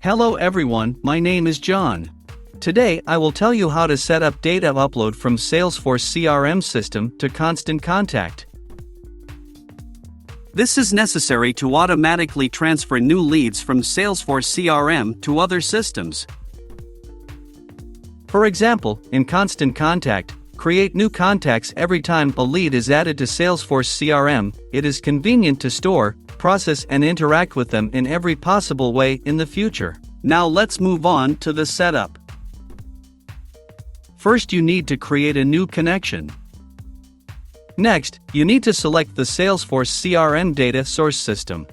Hello everyone, my name is John. Today I will tell you how to set up data upload from Salesforce CRM system to Constant Contact. This is necessary to automatically transfer new leads from Salesforce CRM to other systems. For example, in Constant Contact, create new contacts every time a lead is added to Salesforce CRM. It is convenient to store, process and interact with them in every possible way in the future. Now let's move on to the setup. First, you need to create a new connection. Next, you need to select the Salesforce CRM data source system.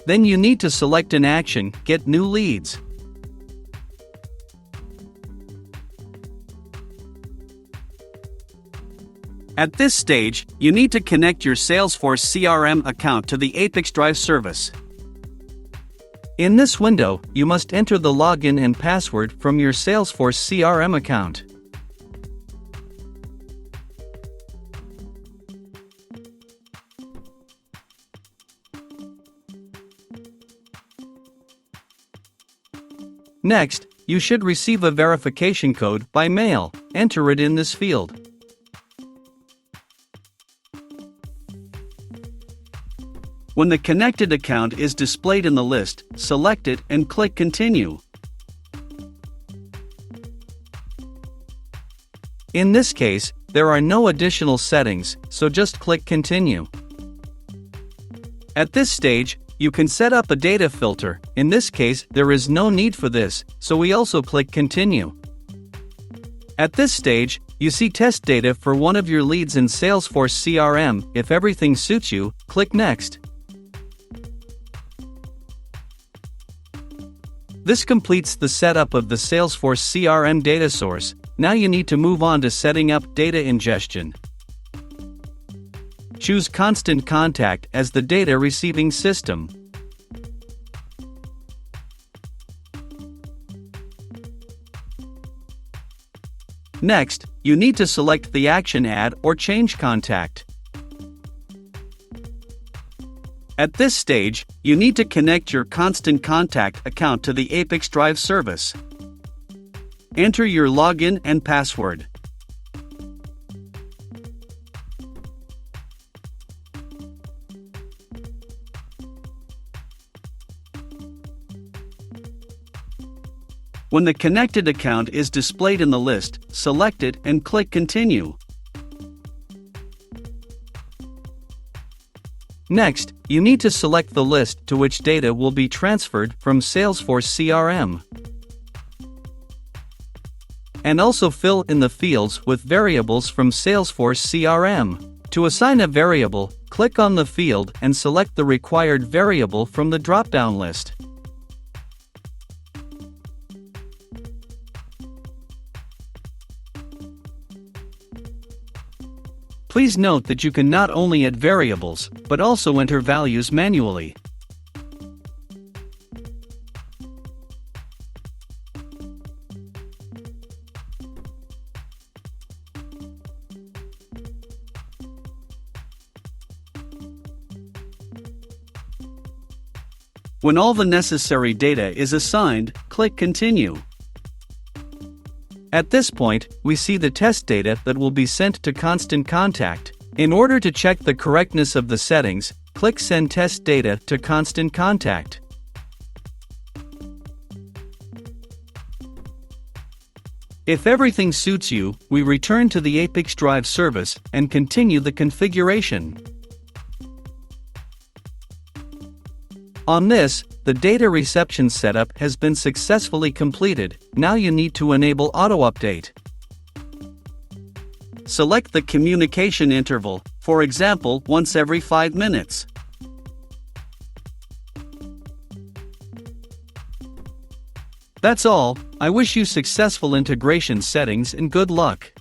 Then you need to select an action, Get New Leads. At this stage, you need to connect your Salesforce CRM account to the ApiX-Drive service. In this window, you must enter the login and password from your Salesforce CRM account. Next, you should receive a verification code by mail. Enter it in this field. When the connected account is displayed in the list, select it and click Continue. In this case, there are no additional settings, so just click Continue. At this stage, you can set up a data filter. In this case, there is no need for this, so we also click Continue. At this stage, you see test data for one of your leads in Salesforce CRM. If everything suits you, click Next. This completes the setup of the Salesforce CRM data source. Now you need to move on to setting up data ingestion. Choose Constant Contact as the data receiving system. Next, you need to select the action Add or Change Contact. At this stage, you need to connect your Constant Contact account to the ApiX-Drive service. Enter your login and password. When the connected account is displayed in the list, select it and click Continue. Next, you need to select the list to which data will be transferred from Salesforce CRM. And also fill in the fields with variables from Salesforce CRM. To assign a variable, click on the field and select the required variable from the drop-down list. Please note that you can not only add variables, but also enter values manually. When all the necessary data is assigned, click Continue. At this point, we see the test data that will be sent to Constant Contact. In order to check the correctness of the settings, click Send Test Data to Constant Contact. If everything suits you, we return to the ApiX-Drive service and continue the configuration. On this, the data reception setup has been successfully completed. Now you need to enable auto-update. Select the communication interval, for example, once every 5 minutes. That's all. I wish you successful integration settings and good luck.